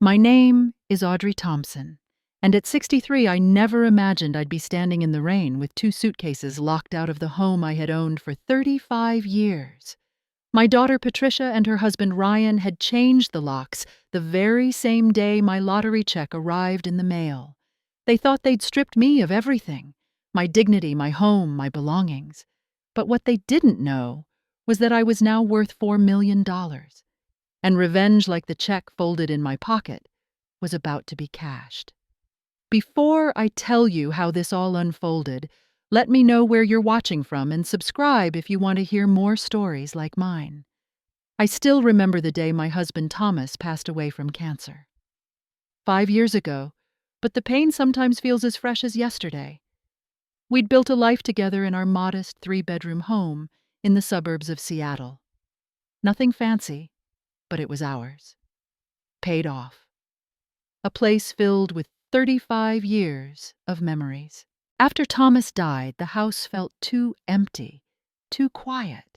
My name is Audrey Thompson, and at 63 I never imagined I'd be standing in the rain with two suitcases locked out of the home I had owned for 35 years. My daughter Patricia and her husband Ryan had changed the locks the very same day my lottery check arrived in the mail. They thought they'd stripped me of everything, my dignity, my home, my belongings. But what they didn't know was that I was now worth $4 million. And revenge, like the check folded in my pocket, was about to be cashed. Before I tell you how this all unfolded, let me know where you're watching from and subscribe if you want to hear more stories like mine. I still remember the day my husband Thomas passed away from cancer. 5 years ago, but the pain sometimes feels as fresh as yesterday. We'd built a life together in our modest 3-bedroom home in the suburbs of Seattle. Nothing fancy, but it was ours. Paid off. A place filled with 35 years of memories. After Thomas died, the house felt too empty, too quiet.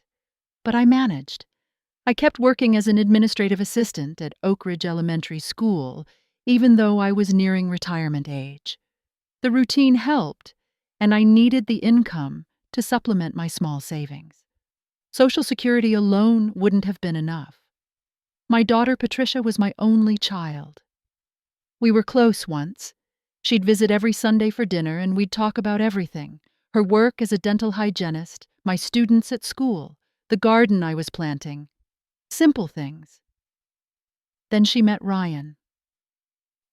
But I managed. I kept working as an administrative assistant at Oak Ridge Elementary School, even though I was nearing retirement age. The routine helped, and I needed the income to supplement my small savings. Social Security alone wouldn't have been enough. My daughter Patricia was my only child. We were close once. She'd visit every Sunday for dinner and we'd talk about everything: her work as a dental hygienist, my students at school, the garden I was planting. Simple things. Then she met Ryan.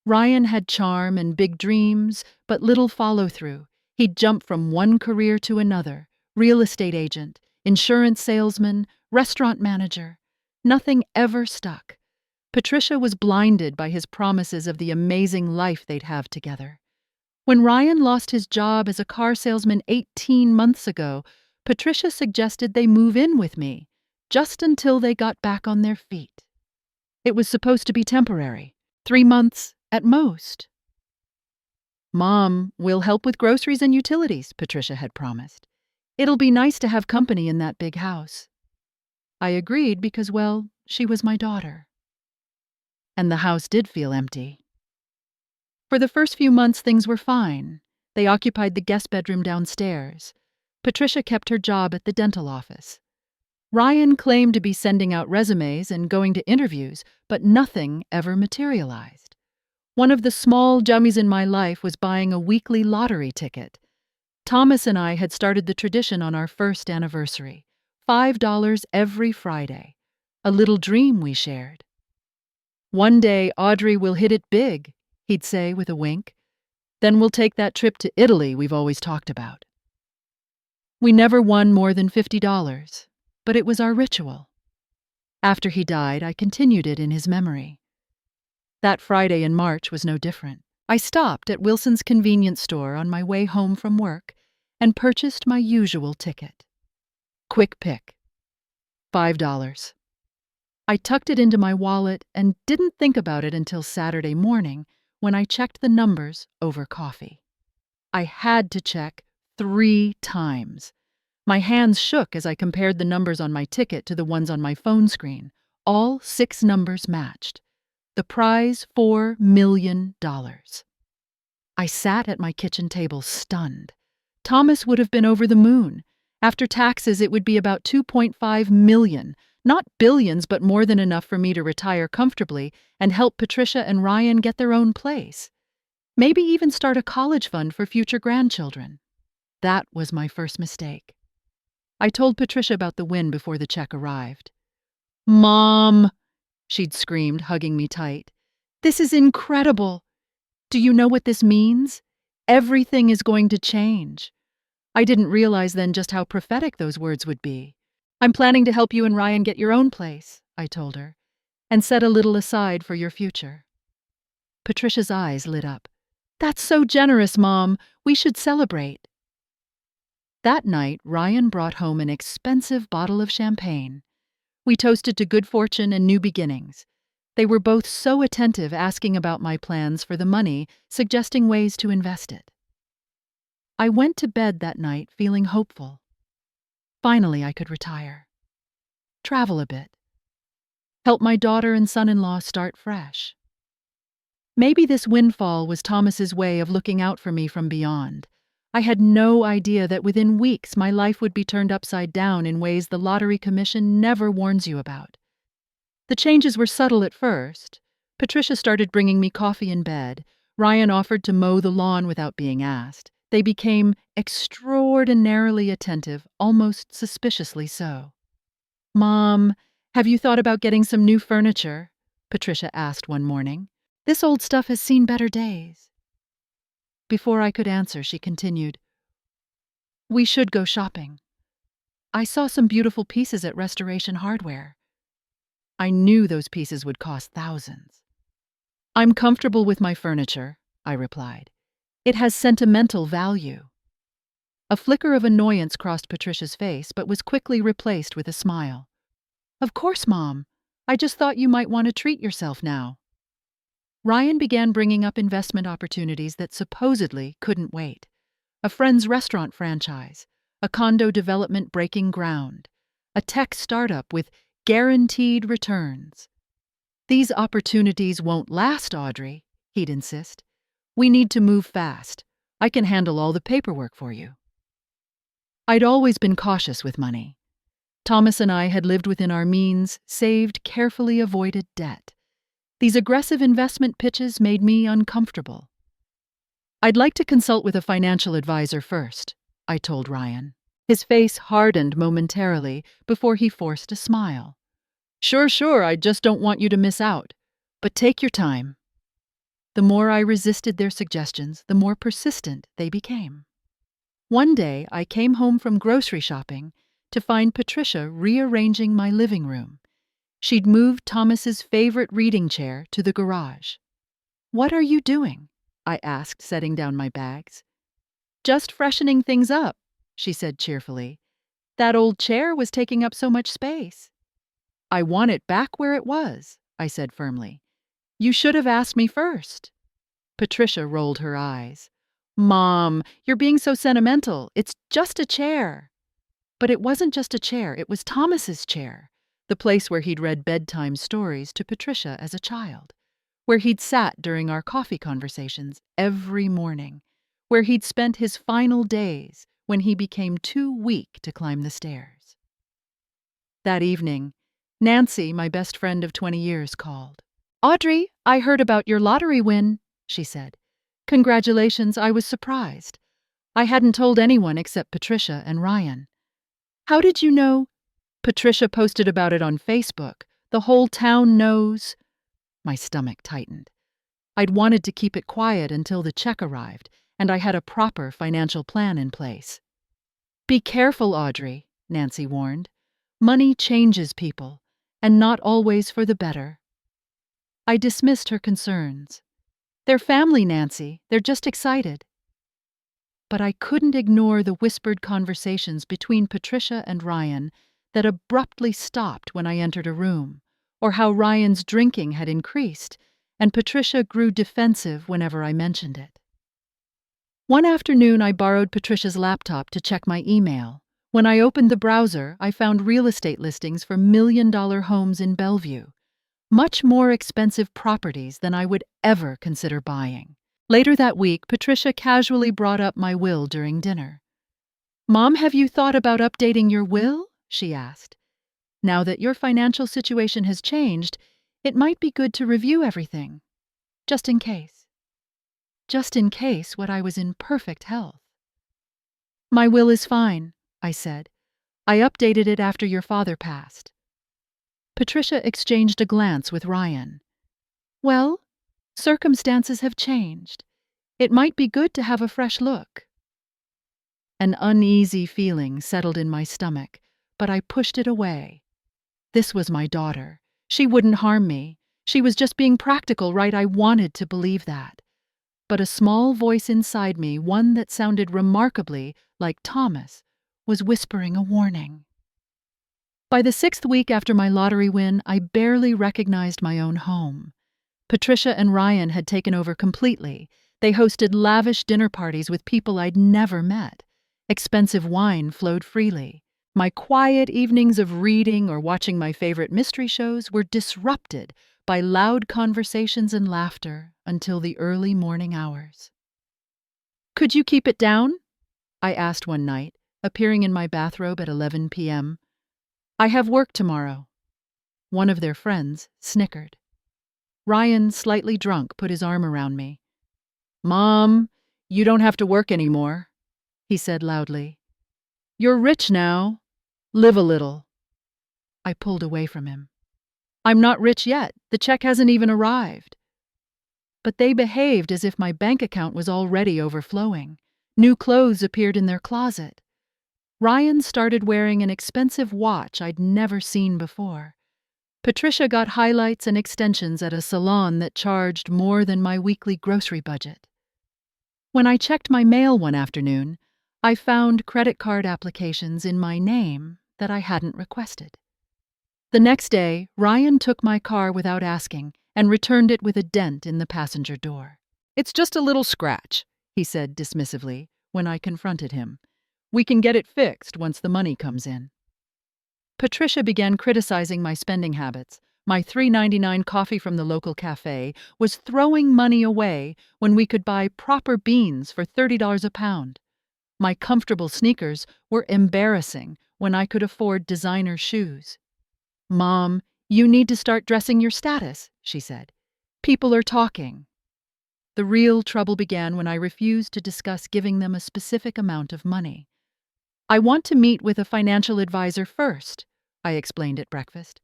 Ryan had charm and big dreams, but little follow-through. He'd jump from one career to another: real estate agent, insurance salesman, restaurant manager. Nothing ever stuck. Patricia was blinded by his promises of the amazing life they'd have together. When Ryan lost his job as a car salesman 18 months ago, Patricia suggested they move in with me, just until they got back on their feet. It was supposed to be temporary, 3 months at most. "Mom, we'll help with groceries and utilities," Patricia had promised. "It'll be nice to have company in that big house." I agreed because, well, she was my daughter. And the house did feel empty. For the first few months, things were fine. They occupied the guest bedroom downstairs. Patricia kept her job at the dental office. Ryan claimed to be sending out resumes and going to interviews, but nothing ever materialized. One of the small jummies in my life was buying a weekly lottery ticket. Thomas and I had started the tradition on our first anniversary: $5 every Friday. A little dream we shared. "One day Audrey will hit it big," he'd say with a wink. "Then we'll take that trip to Italy we've always talked about." We never won more than $50, but it was our ritual. After he died, I continued it in his memory. That Friday in March was no different. I stopped at Wilson's convenience store on my way home from work and purchased my usual ticket. Quick pick. $5. I tucked it into my wallet and didn't think about it until Saturday morning when I checked the numbers over coffee. I had to check 3 times. My hands shook as I compared the numbers on my ticket to the ones on my phone screen. All 6 numbers matched. The prize, $4 million. I sat at my kitchen table stunned. Thomas would have been over the moon. After taxes, it would be about $2.5 million. Not billions, but more than enough for me to retire comfortably and help Patricia and Ryan get their own place. Maybe even start a college fund for future grandchildren. That was my first mistake. I told Patricia about the win before the check arrived. "Mom," she'd screamed, hugging me tight. "This is incredible. Do you know what this means? Everything is going to change." I didn't realize then just how prophetic those words would be. "I'm planning to help you and Ryan get your own place," I told her, "and set a little aside for your future." Patricia's eyes lit up. "That's so generous, Mom. We should celebrate." That night, Ryan brought home an expensive bottle of champagne. We toasted to good fortune and new beginnings. They were both so attentive, asking about my plans for the money, suggesting ways to invest it. I went to bed that night feeling hopeful. Finally, I could retire. Travel a bit. Help my daughter and son-in-law start fresh. Maybe this windfall was Thomas's way of looking out for me from beyond. I had no idea that within weeks my life would be turned upside down in ways the Lottery Commission never warns you about. The changes were subtle at first. Patricia started bringing me coffee in bed. Ryan offered to mow the lawn without being asked. They became extraordinarily attentive, almost suspiciously so. "Mom, have you thought about getting some new furniture?" Patricia asked one morning. "This old stuff has seen better days." Before I could answer, she continued, "We should go shopping. I saw some beautiful pieces at Restoration Hardware." I knew those pieces would cost thousands. "I'm comfortable with my furniture," I replied. "It has sentimental value." A flicker of annoyance crossed Patricia's face, but was quickly replaced with a smile. "Of course, Mom. I just thought you might want to treat yourself now." Ryan began bringing up investment opportunities that supposedly couldn't wait. A friend's restaurant franchise, a condo development breaking ground, a tech startup with guaranteed returns. "These opportunities won't last, Audrey," he'd insist. "We need to move fast. I can handle all the paperwork for you." I'd always been cautious with money. Thomas and I had lived within our means, saved carefully avoided debt. These aggressive investment pitches made me uncomfortable. "I'd like to consult with a financial advisor first," I told Ryan. His face hardened momentarily before he forced a smile. Sure, I just don't want you to miss out. But take your time." The more I resisted their suggestions, the more persistent they became. One day, I came home from grocery shopping to find Patricia rearranging my living room. She'd moved Thomas's favorite reading chair to the garage. "What are you doing?" I asked, setting down my bags. "Just freshening things up," she said cheerfully. "That old chair was taking up so much space." "I want it back where it was," I said firmly. "You should have asked me first." Patricia rolled her eyes. "Mom, you're being so sentimental. It's just a chair." But it wasn't just a chair, it was Thomas's chair, the place where he'd read bedtime stories to Patricia as a child, where he'd sat during our coffee conversations every morning, where he'd spent his final days when he became too weak to climb the stairs. That evening, Nancy, my best friend of 20 years, called. "Audrey, I heard about your lottery win," she said. "Congratulations, I was surprised. I hadn't told anyone except Patricia and Ryan." "How did you know?" "Patricia posted about it on Facebook. The whole town knows." My stomach tightened. I'd wanted to keep it quiet until the check arrived, and I had a proper financial plan in place. "Be careful, Audrey," Nancy warned. "Money changes people, and not always for the better." I dismissed her concerns. "They're family, Nancy. They're just excited." But I couldn't ignore the whispered conversations between Patricia and Ryan that abruptly stopped when I entered a room, or how Ryan's drinking had increased, and Patricia grew defensive whenever I mentioned it. One afternoon, I borrowed Patricia's laptop to check my email. When I opened the browser, I found real estate listings for million-dollar homes in Bellevue, much more expensive properties than I would ever consider buying. Later that week, Patricia casually brought up my will during dinner. "Mom, have you thought about updating your will?" she asked. "Now that your financial situation has changed, it might be good to review everything. Just in case." Just in case what I was in perfect health. "My will is fine," I said. "I updated it after your father passed." Patricia exchanged a glance with Ryan. "Well, circumstances have changed. It might be good to have a fresh look." An uneasy feeling settled in my stomach, but I pushed it away. This was my daughter. She wouldn't harm me. She was just being practical, right? I wanted to believe that. But a small voice inside me, one that sounded remarkably like Thomas, was whispering a warning. By the 6th week after my lottery win, I barely recognized my own home. Patricia and Ryan had taken over completely. They hosted lavish dinner parties with people I'd never met. Expensive wine flowed freely. My quiet evenings of reading or watching my favorite mystery shows were disrupted by loud conversations and laughter until the early morning hours. "Could you keep it down?" I asked one night, appearing in my bathrobe at 11 p.m. "I have work tomorrow." One of their friends snickered. Ryan, slightly drunk, put his arm around me. "Mom, you don't have to work anymore," he said loudly. "You're rich now. Live a little." I pulled away from him. "I'm not rich yet. The check hasn't even arrived." But they behaved as if my bank account was already overflowing. New clothes appeared in their closet. Ryan started wearing an expensive watch I'd never seen before. Patricia got highlights and extensions at a salon that charged more than my weekly grocery budget. When I checked my mail one afternoon, I found credit card applications in my name that I hadn't requested. The next day, Ryan took my car without asking and returned it with a dent in the passenger door. "It's just a little scratch," he said dismissively when I confronted him. "We can get it fixed once the money comes in." Patricia began criticizing my spending habits. My $3.99 coffee from the local cafe was throwing money away when we could buy proper beans for $30 a pound. My comfortable sneakers were embarrassing when I could afford designer shoes. "Mom, you need to start dressing your status," she said. "People are talking." The real trouble began when I refused to discuss giving them a specific amount of money. "I want to meet with a financial advisor first," I explained at breakfast.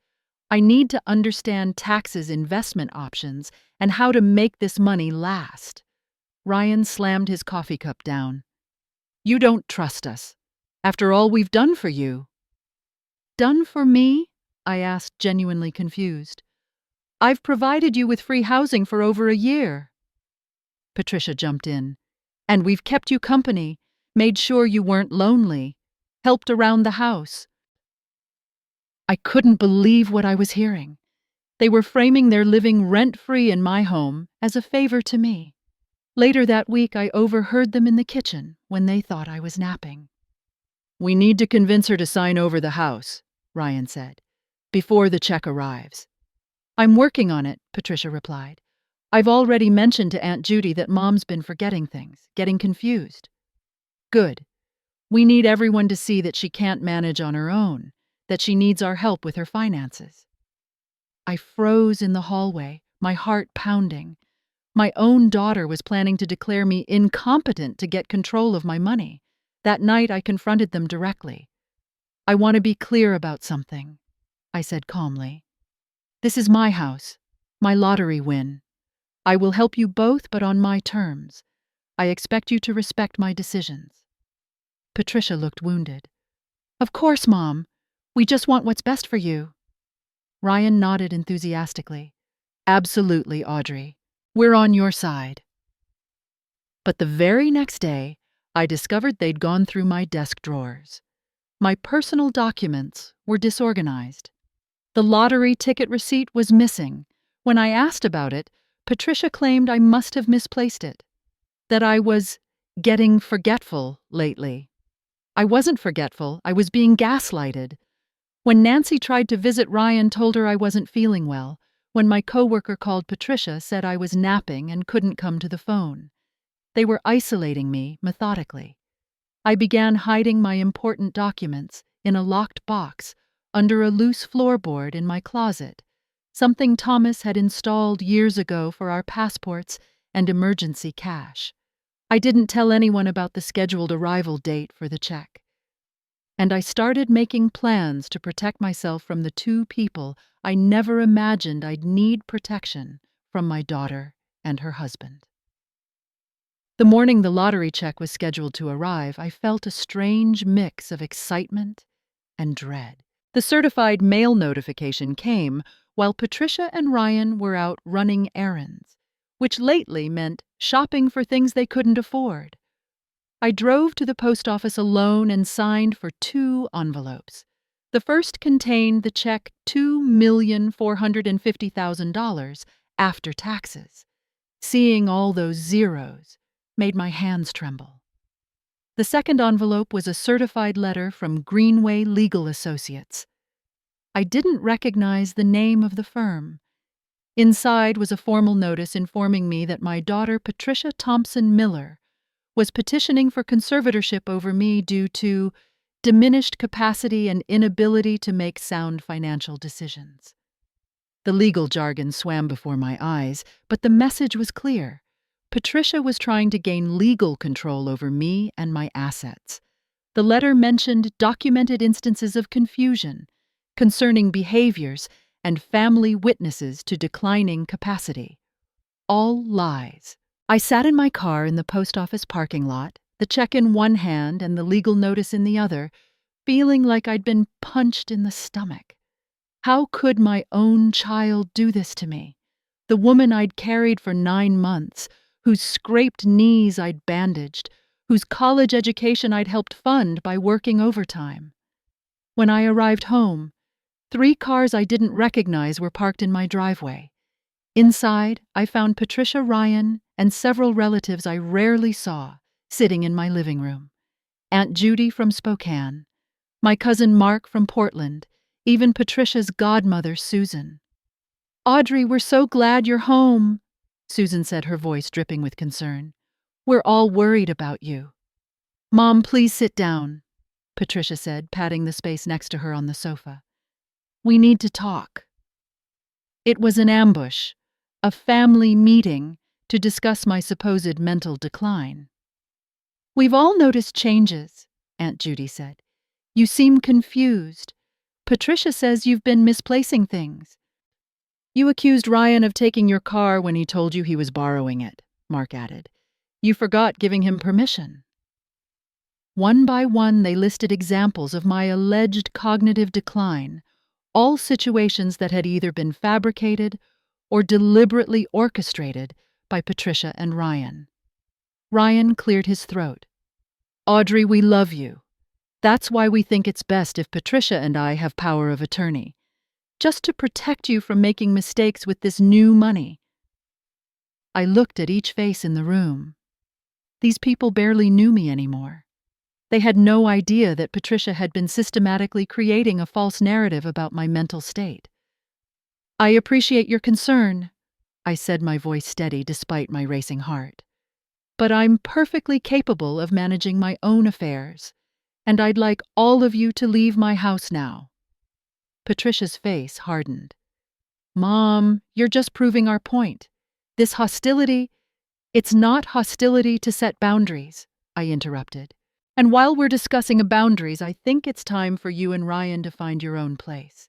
"I need to understand taxes, investment options, and how to make this money last." Ryan slammed his coffee cup down. "You don't trust us, after all we've done for you." "Done for me?" I asked, genuinely confused. "I've provided you with free housing for over a year." Patricia jumped in. "And we've kept you company, made sure you weren't lonely, helped around the house." I couldn't believe what I was hearing. They were framing their living rent-free in my home as a favor to me. Later that week, I overheard them in the kitchen when they thought I was napping. "We need to convince her to sign over the house," Ryan said, "before the check arrives." "I'm working on it," Patricia replied. "I've already mentioned to Aunt Judy that Mom's been forgetting things, getting confused." "Good. We need everyone to see that she can't manage on her own, that she needs our help with her finances." I froze in the hallway, my heart pounding. My own daughter was planning to declare me incompetent to get control of my money. That night, I confronted them directly. "I want to be clear about something," I said calmly. "This is my house, my lottery win. I will help you both, but on my terms. I expect you to respect my decisions." Patricia looked wounded. "Of course, Mom. We just want what's best for you." Ryan nodded enthusiastically. "Absolutely, Audrey. We're on your side." But the very next day, I discovered they'd gone through my desk drawers. My personal documents were disorganized. The lottery ticket receipt was missing. When I asked about it, Patricia claimed I must have misplaced it, that I was getting forgetful lately. I wasn't forgetful, I was being gaslighted. When Nancy tried to visit Ryan, told her I wasn't feeling well. When my coworker called Patricia, said I was napping and couldn't come to the phone. They were isolating me methodically. I began hiding my important documents in a locked box under a loose floorboard in my closet, something Thomas had installed years ago for our passports and emergency cash. I didn't tell anyone about the scheduled arrival date for the check. And I started making plans to protect myself from the two people I never imagined I'd need protection from: my daughter and her husband. The morning the lottery check was scheduled to arrive, I felt a strange mix of excitement and dread. The certified mail notification came while Patricia and Ryan were out running errands, which lately meant shopping for things they couldn't afford. I drove to the post office alone and signed for 2 envelopes. The first contained the check $2,450,000 after taxes. Seeing all those zeros made my hands tremble. The second envelope was a certified letter from Greenway Legal Associates. I didn't recognize the name of the firm. Inside was a formal notice informing me that my daughter, Patricia Thompson Miller, was petitioning for conservatorship over me due to diminished capacity and inability to make sound financial decisions. The legal jargon swam before my eyes, but the message was clear. Patricia was trying to gain legal control over me and my assets. The letter mentioned documented instances of confusion concerning behaviors and family witnesses to declining capacity. All lies. I sat in my car in the post office parking lot, the check in one hand and the legal notice in the other, feeling like I'd been punched in the stomach. How could my own child do this to me? The woman I'd carried for 9 months, whose scraped knees I'd bandaged, whose college education I'd helped fund by working overtime. When I arrived home, 3 cars I didn't recognize were parked in my driveway. Inside, I found Patricia Ryan and several relatives I rarely saw sitting in my living room. Aunt Judy from Spokane, my cousin Mark from Portland, even Patricia's godmother, Susan. "Audrey, we're so glad you're home," Susan said, her voice dripping with concern. "We're all worried about you." "Mom, please sit down," Patricia said, patting the space next to her on the sofa. "We need to talk." It was an ambush, a family meeting to discuss my supposed mental decline. "We've all noticed changes," Aunt Judy said. "You seem confused. Patricia says you've been misplacing things." "You accused Ryan of taking your car when he told you he was borrowing it," Mark added. "You forgot giving him permission." One by one, they listed examples of my alleged cognitive decline, all situations that had either been fabricated or deliberately orchestrated by Patricia and Ryan. Ryan cleared his throat. "Audrey, we love you. That's why we think it's best if Patricia and I have power of attorney, just to protect you from making mistakes with this new money." I looked at each face in the room. These people barely knew me anymore. They had no idea that Patricia had been systematically creating a false narrative about my mental state. "I appreciate your concern," I said, my voice steady despite my racing heart. "But I'm perfectly capable of managing my own affairs, and I'd like all of you to leave my house now." Patricia's face hardened. "Mom, you're just proving our point. This hostility, it's not hostility to set boundaries," I interrupted. "And while we're discussing boundaries, I think it's time for you and Ryan to find your own place.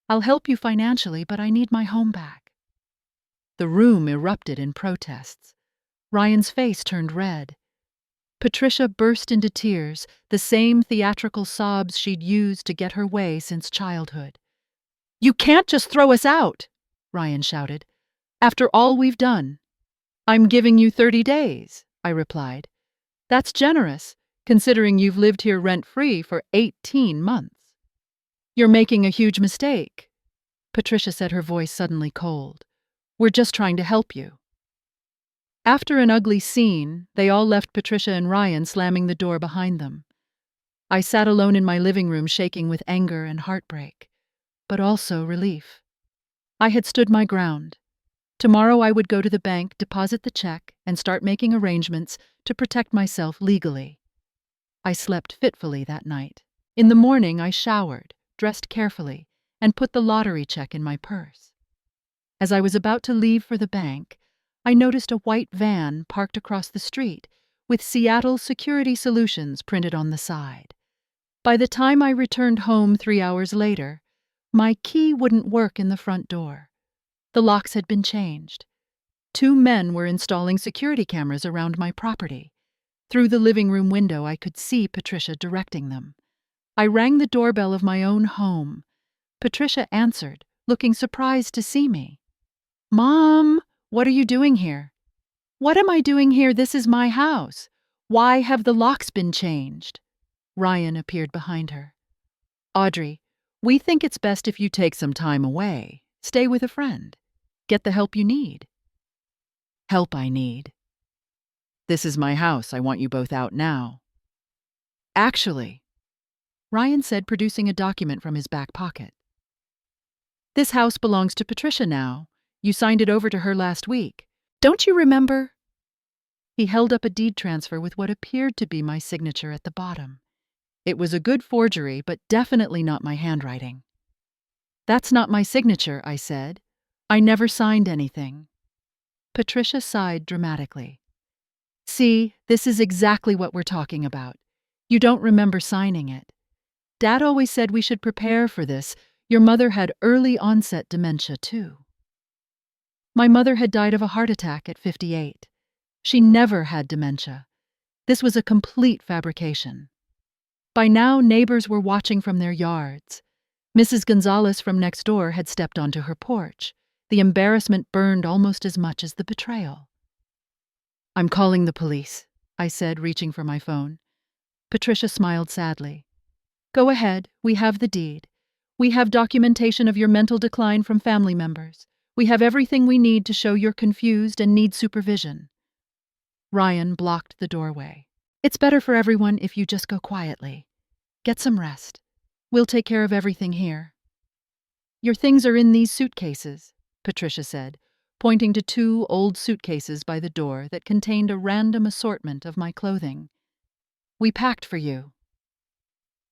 I'll help you financially, but I need my home back." The room erupted in protests. Ryan's face turned red. Patricia burst into tears, the same theatrical sobs she'd used to get her way since childhood. "You can't just throw us out," Ryan shouted, "after all we've done." "I'm giving you 30 days, I replied. "That's generous, considering you've lived here rent-free for 18 months. "You're making a huge mistake," Patricia said, her voice suddenly cold. "We're just trying to help you." After an ugly scene, they all left Patricia and Ryan slamming the door behind them. I sat alone in my living room shaking with anger and heartbreak, but also relief. I had stood my ground. Tomorrow I would go to the bank, deposit the check, and start making arrangements to protect myself legally. I slept fitfully that night. In the morning I showered, dressed carefully, and put the lottery check in my purse. As I was about to leave for the bank, I noticed a white van parked across the street with Seattle Security Solutions printed on the side. By the time I returned home 3 hours later, my key wouldn't work in the front door. The locks had been changed. 2 men were installing security cameras around my property. Through the living room window, I could see Patricia directing them. I rang the doorbell of my own home. Patricia answered, looking surprised to see me. "Mom, what are you doing here?" "What am I doing here? This is my house. Why have the locks been changed?" Ryan appeared behind her. "Audrey, we think it's best if you take some time away. Stay with a friend. Get the help you need." "Help I need. This is my house. I want you both out now." "Actually," Ryan said, producing a document from his back pocket. "This house belongs to Patricia now. You signed it over to her last week. Don't you remember? He held up a deed transfer with what appeared to be my signature at the bottom. It was a good forgery, but definitely not my handwriting. That's not my signature, I said. I never signed anything. Patricia sighed dramatically. See, this is exactly what we're talking about. You don't remember signing it. Dad always said we should prepare for this. Your mother had early onset dementia, too. My mother had died of a heart attack at 58. She never had dementia. This was a complete fabrication. By now, neighbors were watching from their yards. Mrs. Gonzalez from next door had stepped onto her porch. The embarrassment burned almost as much as the betrayal. I'm calling the police, I said, reaching for my phone. Patricia smiled sadly. Go ahead, we have the deed. We have documentation of your mental decline from family members. We have everything we need to show you're confused and need supervision. Ryan blocked the doorway. It's better for everyone if you just go quietly. Get some rest. We'll take care of everything here. Your things are in these suitcases, Patricia said, pointing to 2 old suitcases by the door that contained a random assortment of my clothing. We packed for you.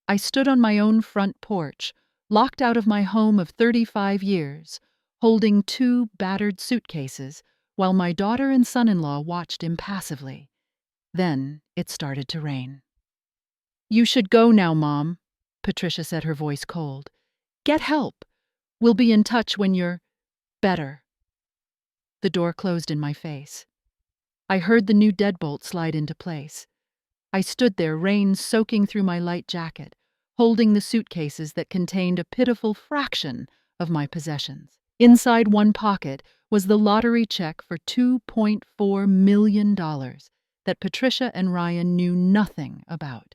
I stood on my own front porch, locked out of my home of 35 years, holding 2 battered suitcases, while my daughter and son-in-law watched impassively. Then it started to rain. You should go now, Mom, Patricia said, her voice cold. Get help. We'll be in touch when you're better. The door closed in my face. I heard the new deadbolt slide into place. I stood there, rain soaking through my light jacket, holding the suitcases that contained a pitiful fraction of my possessions. Inside one pocket was the lottery check for $2.4 million that Patricia and Ryan knew nothing about.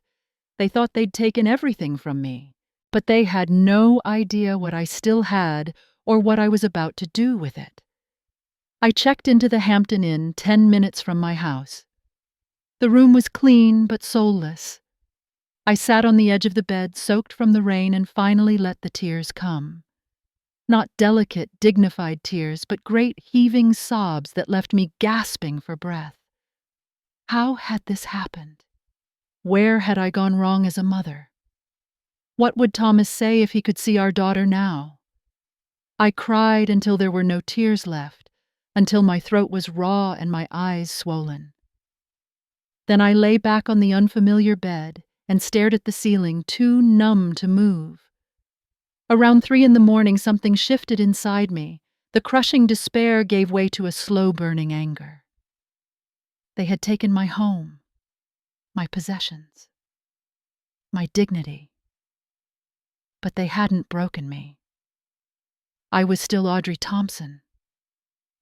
They thought they'd taken everything from me, but they had no idea what I still had or what I was about to do with it. I checked into the Hampton Inn 10 minutes from my house. The room was clean but soulless. I sat on the edge of the bed, soaked from the rain, and finally let the tears come. Not delicate, dignified tears, but great heaving sobs that left me gasping for breath. How had this happened? Where had I gone wrong as a mother? What would Thomas say if he could see our daughter now? I cried until there were no tears left, until my throat was raw and my eyes swollen. Then I lay back on the unfamiliar bed and stared at the ceiling, too numb to move. Around 3 a.m, something shifted inside me. The crushing despair gave way to a slow-burning anger. They had taken my home, my possessions, my dignity. But they hadn't broken me. I was still Audrey Thompson.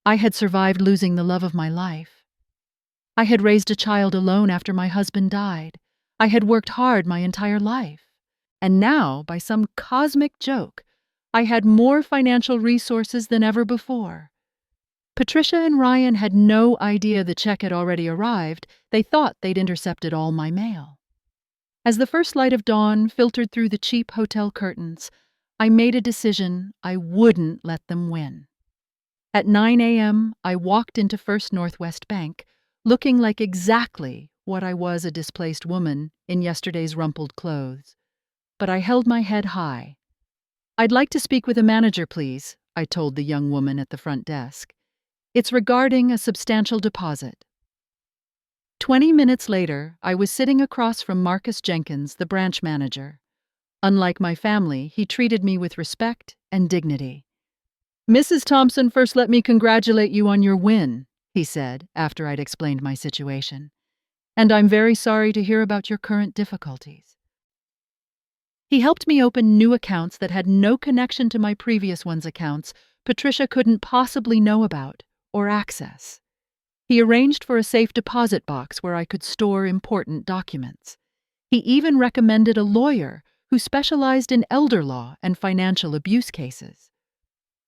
I had survived losing the love of my life. I had raised a child alone after my husband died. I had worked hard my entire life. And now, by some cosmic joke, I had more financial resources than ever before. Patricia and Ryan had no idea the check had already arrived. They thought they'd intercepted all my mail. As the first light of dawn filtered through the cheap hotel curtains, I made a decision: I wouldn't let them win. At 9 a.m., I walked into First Northwest Bank, looking like exactly what I was, a displaced woman in yesterday's rumpled clothes. But I held my head high. I'd like to speak with a manager, please, I told the young woman at the front desk. It's regarding a substantial deposit. 20 minutes later, I was sitting across from Marcus Jenkins, the branch manager. Unlike my family, he treated me with respect and dignity. Mrs. Thompson, first let me congratulate you on your win, he said, after I'd explained my situation. And I'm very sorry to hear about your current difficulties. He helped me open new accounts that had no connection to my previous one's accounts Patricia couldn't possibly know about or access. He arranged for a safe deposit box where I could store important documents. He even recommended a lawyer who specialized in elder law and financial abuse cases.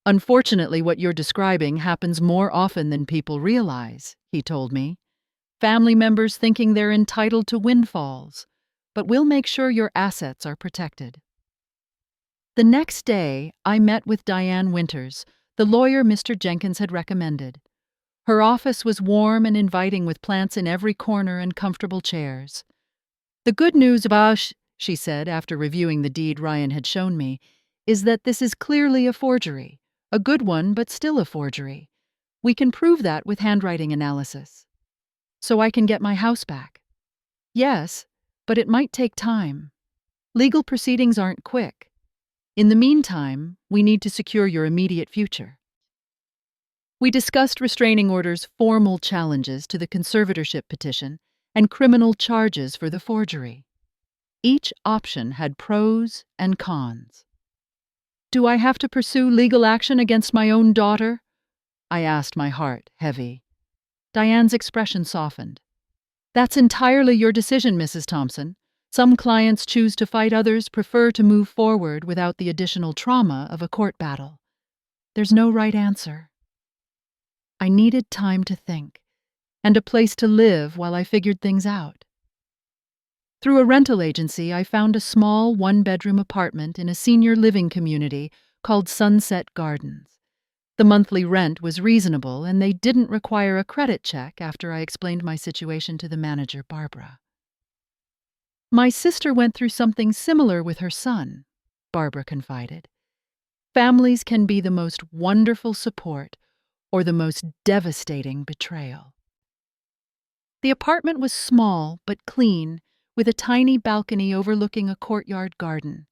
Unfortunately, what you're describing happens more often than people realize, he told me. Family members thinking they're entitled to windfalls, but we'll make sure your assets are protected. The next day, I met with Diane Winters, the lawyer Mr. Jenkins had recommended. Her office was warm and inviting with plants in every corner and comfortable chairs. "The good news about," she said after reviewing the deed Ryan had shown me, "is that this is clearly a forgery. A good one, but still a forgery. We can prove that with handwriting analysis. So I can get my house back." "Yes, but it might take time. Legal proceedings aren't quick. In the meantime, we need to secure your immediate future." We discussed restraining orders, formal challenges to the conservatorship petition, and criminal charges for the forgery. Each option had pros and cons. "Do I have to pursue legal action against my own daughter?" I asked, my heart heavy. Diane's expression softened. "That's entirely your decision, Mrs. Thompson. Some clients choose to fight, others prefer to move forward without the additional trauma of a court battle. There's no right answer." I needed time to think, and a place to live while I figured things out. Through a rental agency, I found a small one-bedroom apartment in a senior living community called Sunset Gardens. The monthly rent was reasonable, and they didn't require a credit check after I explained my situation to the manager, Barbara. "My sister went through something similar with her son," Barbara confided. "Families can be the most wonderful support or the most devastating betrayal." The apartment was small but clean, with a tiny balcony overlooking a courtyard garden.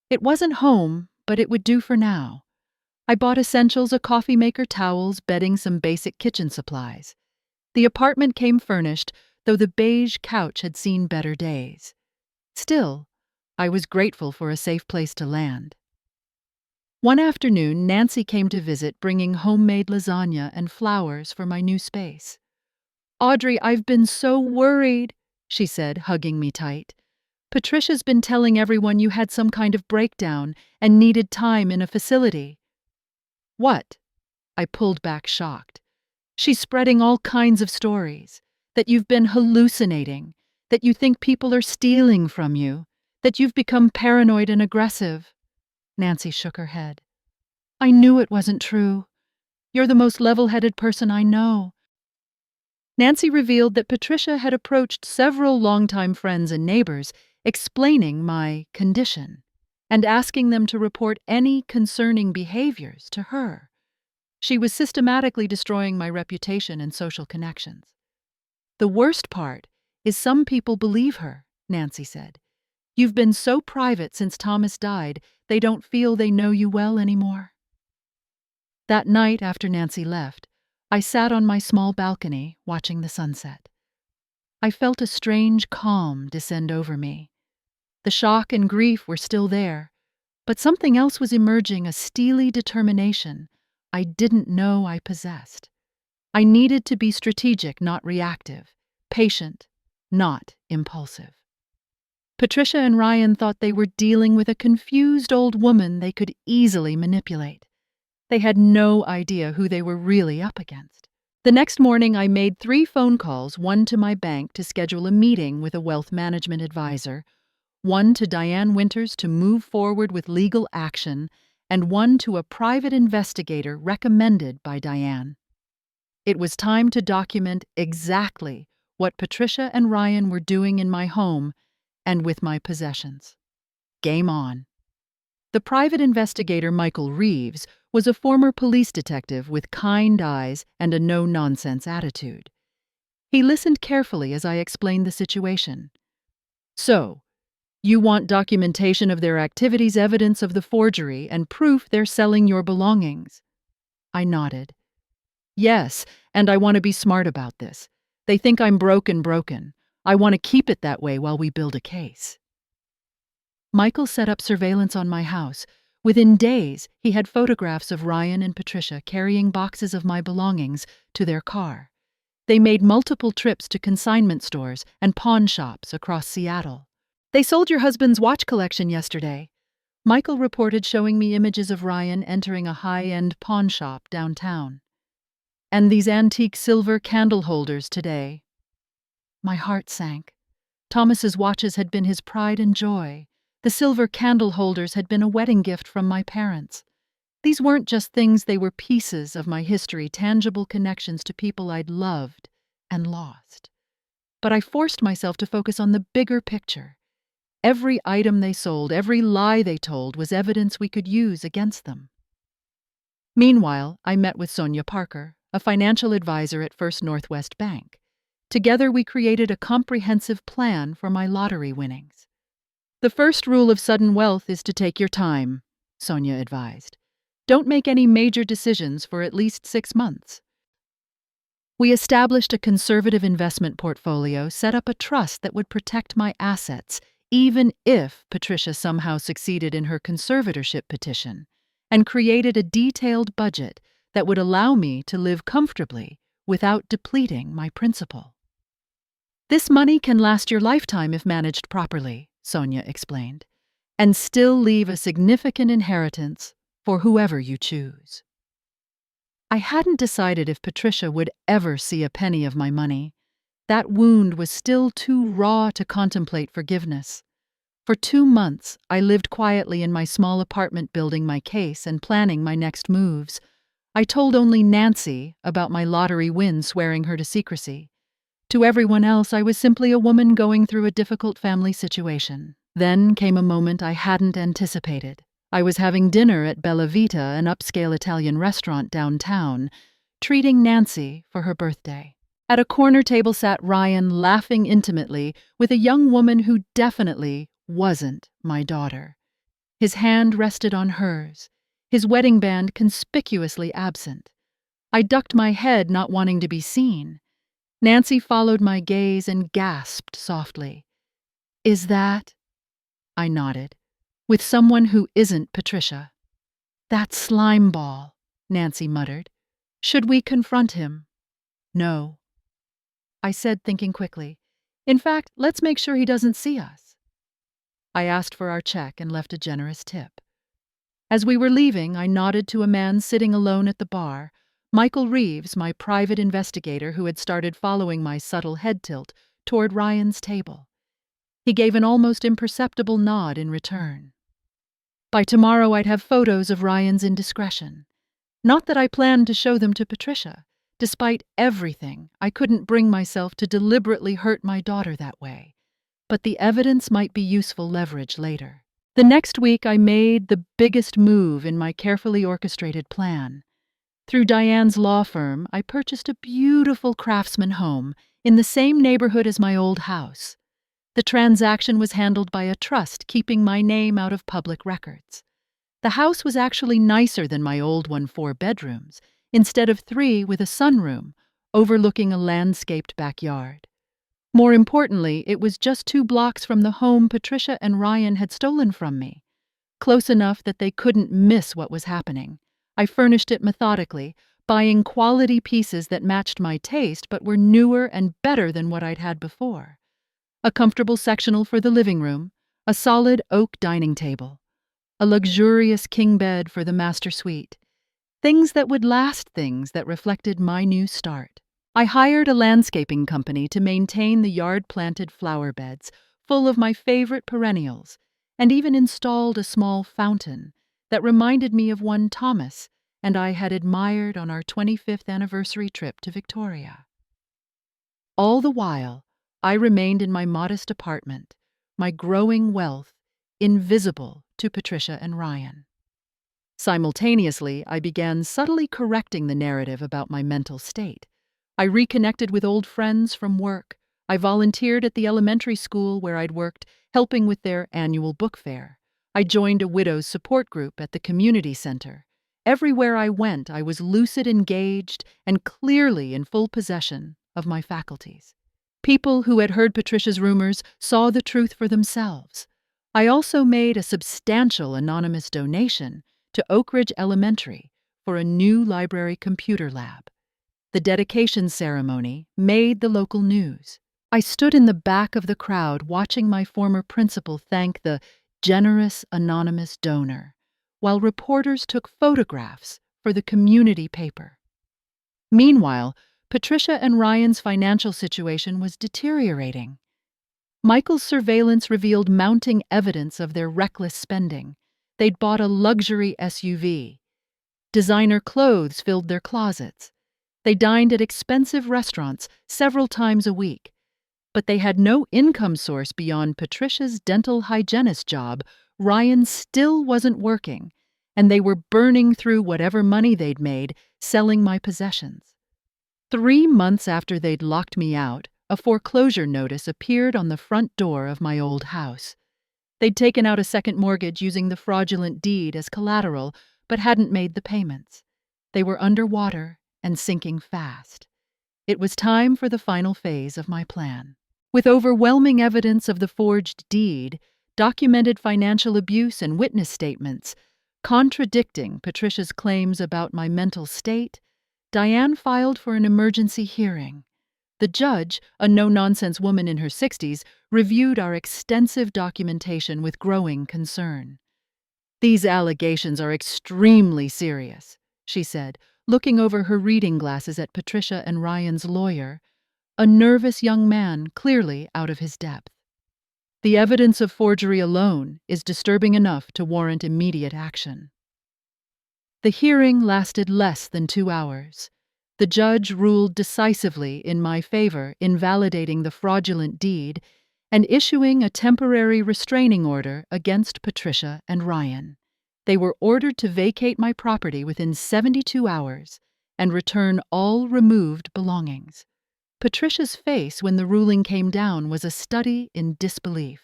It wasn't home, but it would do for now. I bought essentials: a coffee maker, towels, bedding, some basic kitchen supplies. The apartment came furnished, though the beige couch had seen better days. Still, I was grateful for a safe place to land. One afternoon, Nancy came to visit, bringing homemade lasagna and flowers for my new space. "Audrey, I've been so worried," she said, hugging me tight. "Patricia's been telling everyone you had some kind of breakdown and needed time in a facility." "What?" I pulled back, shocked. "She's spreading all kinds of stories. That you've been hallucinating, that you think people are stealing from you, that you've become paranoid and aggressive." Nancy shook her head. "I knew it wasn't true. You're the most level-headed person I know." Nancy revealed that Patricia had approached several longtime friends and neighbors, explaining my condition and asking them to report any concerning behaviors to her. She was systematically destroying my reputation and social connections. "The worst part is some people believe her," Nancy said. "You've been so private since Thomas died, they don't feel they know you well anymore." That night, after Nancy left, I sat on my small balcony, watching the sunset. I felt a strange calm descend over me. The shock and grief were still there, but something else was emerging, a steely determination I didn't know I possessed. I needed to be strategic, not reactive, patient, not impulsive. Patricia and Ryan thought they were dealing with a confused old woman they could easily manipulate. They had no idea who they were really up against. The next morning, I made 3 phone calls, one to my bank to schedule a meeting with a wealth management advisor, one to Diane Winters to move forward with legal action, and one to a private investigator recommended by Diane. It was time to document exactly what Patricia and Ryan were doing in my home and with my possessions. Game on. The private investigator, Michael Reeves, was a former police detective with kind eyes and a no-nonsense attitude. He listened carefully as I explained the situation. "So, you want documentation of their activities, evidence of the forgery, and proof they're selling your belongings?" I nodded. "Yes, and I want to be smart about this. They think I'm broken. I want to keep it that way while we build a case." Michael set up surveillance on my house. Within days, he had photographs of Ryan and Patricia carrying boxes of my belongings to their car. They made multiple trips to consignment stores and pawn shops across Seattle. "They sold your husband's watch collection yesterday," Michael reported, showing me images of Ryan entering a high-end pawn shop downtown. "And these antique silver candle holders today." My heart sank. Thomas's watches had been his pride and joy. The silver candle holders had been a wedding gift from my parents. These weren't just things, they were pieces of my history, tangible connections to people I'd loved and lost. But I forced myself to focus on the bigger picture. Every item they sold, every lie they told was evidence we could use against them. Meanwhile, I met with Sonia Parker, a financial advisor at First Northwest Bank. Together, we created a comprehensive plan for my lottery winnings. The first rule of sudden wealth is to take your time, Sonia advised. Don't make any major decisions for at least 6 months. We established a conservative investment portfolio, set up a trust that would protect my assets, even if Patricia somehow succeeded in her conservatorship petition, and created a detailed budget that would allow me to live comfortably without depleting my principal. This money can last your lifetime if managed properly, Sonia explained, and still leave a significant inheritance for whoever you choose. I hadn't decided if Patricia would ever see a penny of my money. That wound was still too raw to contemplate forgiveness. For 2 months, I lived quietly in my small apartment building my case and planning my next moves. I told only Nancy about my lottery win, swearing her to secrecy. To everyone else, I was simply a woman going through a difficult family situation. Then came a moment I hadn't anticipated. I was having dinner at Bella Vita, an upscale Italian restaurant downtown, treating Nancy for her birthday. At a corner table sat Ryan, laughing intimately with a young woman who definitely wasn't my daughter. His hand rested on hers, his wedding band conspicuously absent. I ducked my head, not wanting to be seen. Nancy followed my gaze and gasped softly. "Is that?" I nodded. "With someone who isn't Patricia." "That slime ball," Nancy muttered. "Should we confront him?" "No," I said, thinking quickly. "In fact, let's make sure he doesn't see us." I asked for our check and left a generous tip. As we were leaving, I nodded to a man sitting alone at the bar, Michael Reeves, my private investigator who had started following my subtle head tilt toward Ryan's table. He gave an almost imperceptible nod in return. By tomorrow, I'd have photos of Ryan's indiscretion. Not that I planned to show them to Patricia. Despite everything, I couldn't bring myself to deliberately hurt my daughter that way. But the evidence might be useful leverage later. The next week, I made the biggest move in my carefully orchestrated plan. Through Diane's law firm, I purchased a beautiful craftsman home in the same neighborhood as my old house. The transaction was handled by a trust, keeping my name out of public records. The house was actually nicer than my old one, 4 bedrooms, instead of 3 with a sunroom, overlooking a landscaped backyard. More importantly, it was just 2 blocks from the home Patricia and Ryan had stolen from me. Close enough that they couldn't miss what was happening. I furnished it methodically, buying quality pieces that matched my taste but were newer and better than what I'd had before. A comfortable sectional for the living room, a solid oak dining table, a luxurious king bed for the master suite. Things that would last, things that reflected my new start. I hired a landscaping company to maintain the yard-planted flower beds, full of my favorite perennials, and even installed a small fountain that reminded me of one Thomas and I had admired on our 25th anniversary trip to Victoria. All the while, I remained in my modest apartment, my growing wealth invisible to Patricia and Ryan. Simultaneously, I began subtly correcting the narrative about my mental state. I reconnected with old friends from work. I volunteered at the elementary school where I'd worked, helping with their annual book fair. I joined a widow's support group at the community center. Everywhere I went, I was lucid, engaged, and clearly in full possession of my faculties. People who had heard Patricia's rumors saw the truth for themselves. I also made a substantial anonymous donation to Oak Ridge Elementary for a new library computer lab. The dedication ceremony made the local news. I stood in the back of the crowd watching my former principal thank the generous anonymous donor, while reporters took photographs for the community paper. Meanwhile, Patricia and Ryan's financial situation was deteriorating. Michael's surveillance revealed mounting evidence of their reckless spending. They'd bought a luxury SUV. Designer clothes filled their closets. They dined at expensive restaurants several times a week. But they had no income source beyond Patricia's dental hygienist job. Ryan still wasn't working, and they were burning through whatever money they'd made selling my possessions. 3 months after they'd locked me out, a foreclosure notice appeared on the front door of my old house. They'd taken out a second mortgage using the fraudulent deed as collateral, but hadn't made the payments. They were underwater and sinking fast. It was time for the final phase of my plan. With overwhelming evidence of the forged deed, documented financial abuse and witness statements contradicting Patricia's claims about my mental state, Diane filed for an emergency hearing. The judge, a no-nonsense woman in her 60s, reviewed our extensive documentation with growing concern. "These allegations are extremely serious," she said, looking over her reading glasses at Patricia and Ryan's lawyer, a nervous young man clearly out of his depth. "The evidence of forgery alone is disturbing enough to warrant immediate action." The hearing lasted less than 2 hours. The judge ruled decisively in my favor, invalidating the fraudulent deed and issuing a temporary restraining order against Patricia and Ryan. They were ordered to vacate my property within 72 hours and return all removed belongings. Patricia's face when the ruling came down was a study in disbelief.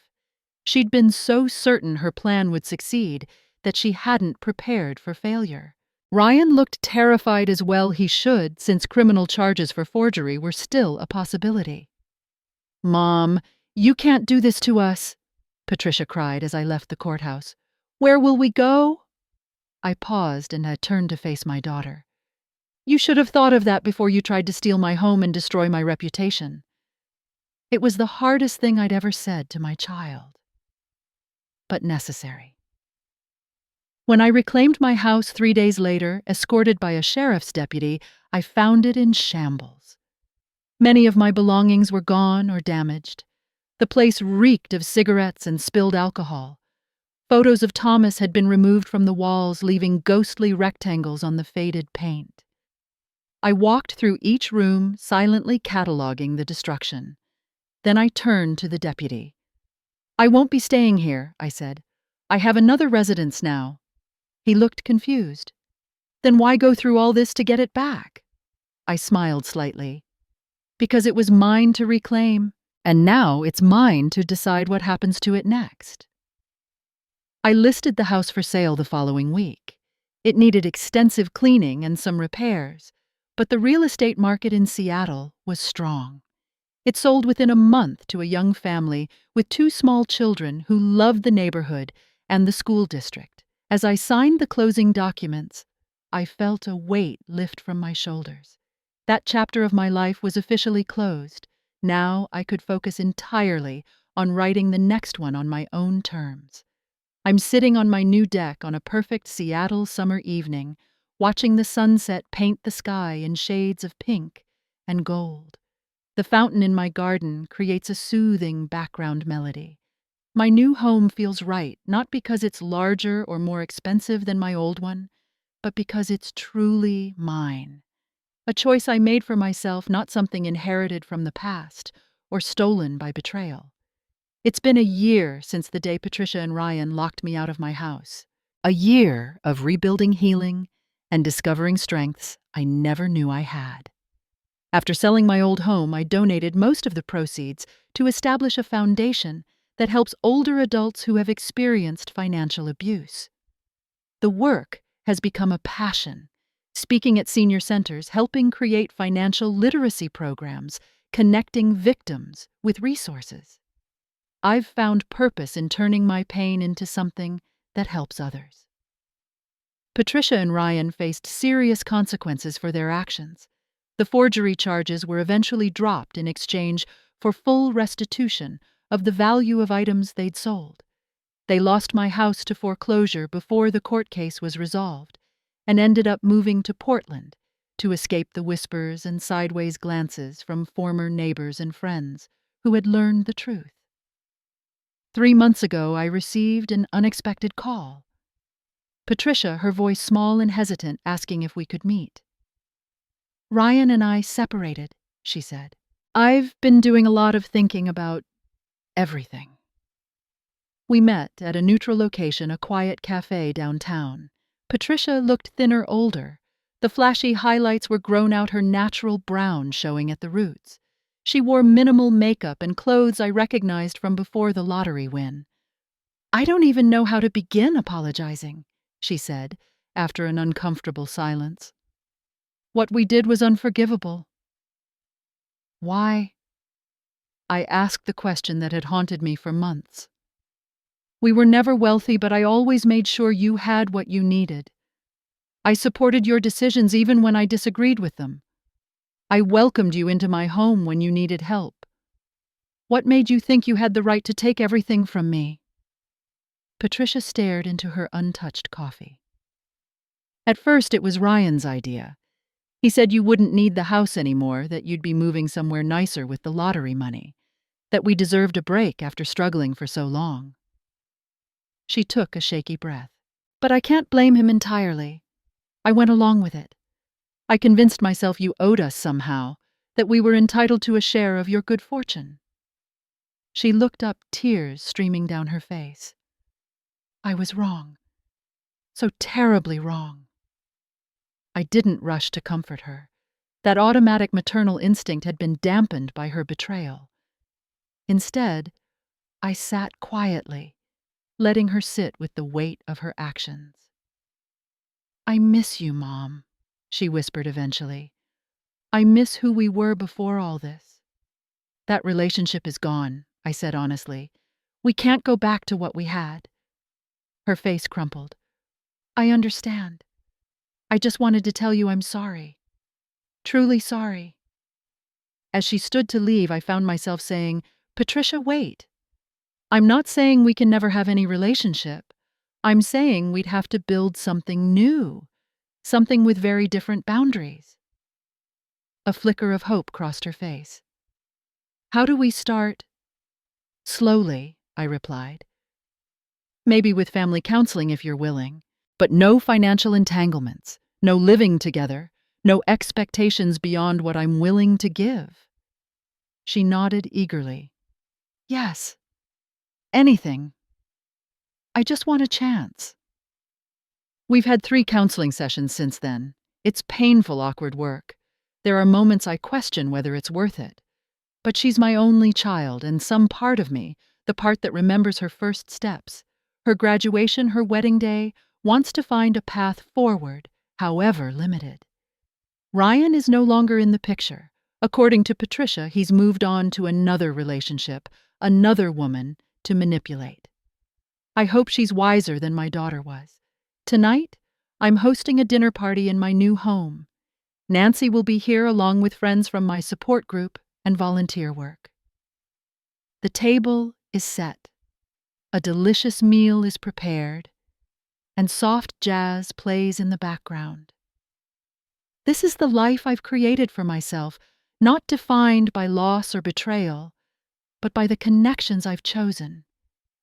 She'd been so certain her plan would succeed that she hadn't prepared for failure. Ryan looked terrified, as well he should, since criminal charges for forgery were still a possibility. "Mom, you can't do this to us," Patricia cried as I left the courthouse. "Where will we go?" I paused and had turned to face my daughter. "You should have thought of that before you tried to steal my home and destroy my reputation." It was the hardest thing I'd ever said to my child, but necessary. When I reclaimed my house 3 days later, escorted by a sheriff's deputy, I found it in shambles. Many of my belongings were gone or damaged. The place reeked of cigarettes and spilled alcohol. Photos of Thomas had been removed from the walls, leaving ghostly rectangles on the faded paint. I walked through each room, silently cataloging the destruction. Then I turned to the deputy. "I won't be staying here," I said. "I have another residence now." He looked confused. "Then why go through all this to get it back?" I smiled slightly. "Because it was mine to reclaim, and now it's mine to decide what happens to it next." I listed the house for sale the following week. It needed extensive cleaning and some repairs, but the real estate market in Seattle was strong. It sold within a month to a young family with 2 small children who loved the neighborhood and the school district. As I signed the closing documents, I felt a weight lift from my shoulders. That chapter of my life was officially closed. Now I could focus entirely on writing the next one on my own terms. I'm sitting on my new deck on a perfect Seattle summer evening, watching the sunset paint the sky in shades of pink and gold. The fountain in my garden creates a soothing background melody. My new home feels right, not because it's larger or more expensive than my old one, but because it's truly mine. A choice I made for myself, not something inherited from the past or stolen by betrayal. It's been a year since the day Patricia and Ryan locked me out of my house. A year of rebuilding, healing, and discovering strengths I never knew I had. After selling my old home, I donated most of the proceeds to establish a foundation that helps older adults who have experienced financial abuse. The work has become a passion, speaking at senior centers, helping create financial literacy programs, connecting victims with resources. I've found purpose in turning my pain into something that helps others. Patricia and Ryan faced serious consequences for their actions. The forgery charges were eventually dropped in exchange for full restitution of the value of items they'd sold. They lost my house to foreclosure before the court case was resolved, and ended up moving to Portland to escape the whispers and sideways glances from former neighbors and friends who had learned the truth. 3 months ago, I received an unexpected call. Patricia, her voice small and hesitant, asking if we could meet. "Ryan and I separated," she said. "I've been doing a lot of thinking about everything." We met at a neutral location, a quiet cafe downtown. Patricia looked thinner, older. The flashy highlights were grown out, her natural brown showing at the roots. She wore minimal makeup and clothes I recognized from before the lottery win. "I don't even know how to begin apologizing," she said, after an uncomfortable silence. "What we did was unforgivable." "Why?" I asked the question that had haunted me for months. "We were never wealthy, but I always made sure you had what you needed. I supported your decisions even when I disagreed with them. I welcomed you into my home when you needed help. What made you think you had the right to take everything from me?" Patricia stared into her untouched coffee. "At first it was Ryan's idea. He said you wouldn't need the house anymore, that you'd be moving somewhere nicer with the lottery money, that we deserved a break after struggling for so long." She took a shaky breath. "But I can't blame him entirely. I went along with it. I convinced myself you owed us somehow, that we were entitled to a share of your good fortune." She looked up, tears streaming down her face. "I was wrong. So terribly wrong." I didn't rush to comfort her. That automatic maternal instinct had been dampened by her betrayal. Instead, I sat quietly, letting her sit with the weight of her actions. "I miss you, Mom," she whispered eventually. "I miss who we were before all this." "That relationship is gone," I said honestly. "We can't go back to what we had." Her face crumpled. "I understand. I just wanted to tell you I'm sorry. Truly sorry." As she stood to leave, I found myself saying, "Patricia, wait. I'm not saying we can never have any relationship. I'm saying we'd have to build something new, something with very different boundaries." A flicker of hope crossed her face. "How do we start?" "Slowly," I replied. "Maybe with family counseling if you're willing, but no financial entanglements, no living together, no expectations beyond what I'm willing to give." She nodded eagerly. "Yes, anything. I just want a chance." We've had 3 counseling sessions since then. It's painful, awkward work. There are moments I question whether it's worth it. But she's my only child, and some part of me, the part that remembers her first steps, her graduation, her wedding day, wants to find a path forward, however limited. Ryan is no longer in the picture. According to Patricia, he's moved on to another relationship, another woman to manipulate. I hope she's wiser than my daughter was. Tonight, I'm hosting a dinner party in my new home. Nancy will be here along with friends from my support group and volunteer work. The table is set. A delicious meal is prepared, and soft jazz plays in the background. This is the life I've created for myself, not defined by loss or betrayal, but by the connections I've chosen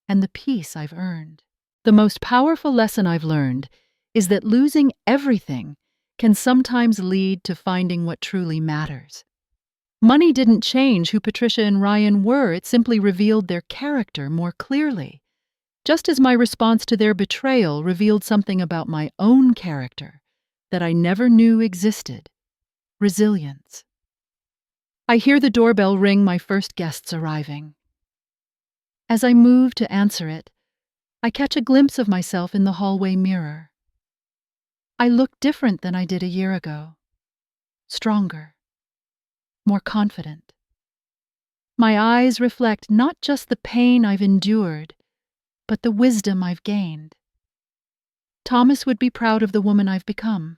and the peace I've earned. The most powerful lesson I've learned is that losing everything can sometimes lead to finding what truly matters. Money didn't change who Patricia and Ryan were, it simply revealed their character more clearly, just as my response to their betrayal revealed something about my own character that I never knew existed: resilience. I hear the doorbell ring, my first guests arriving. As I move to answer it, I catch a glimpse of myself in the hallway mirror. I look different than I did a year ago. Stronger. More confident. My eyes reflect not just the pain I've endured, but the wisdom I've gained. Thomas would be proud of the woman I've become.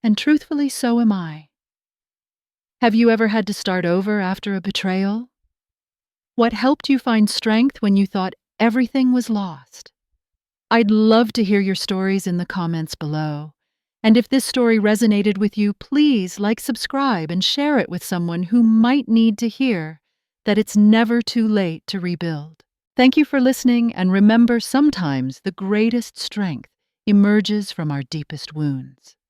And truthfully, so am I. Have you ever had to start over after a betrayal? What helped you find strength when you thought everything was lost? I'd love to hear your stories in the comments below. And if this story resonated with you, please subscribe, and share it with someone who might need to hear that it's never too late to rebuild. Thank you for listening, and remember, sometimes the greatest strength emerges from our deepest wounds.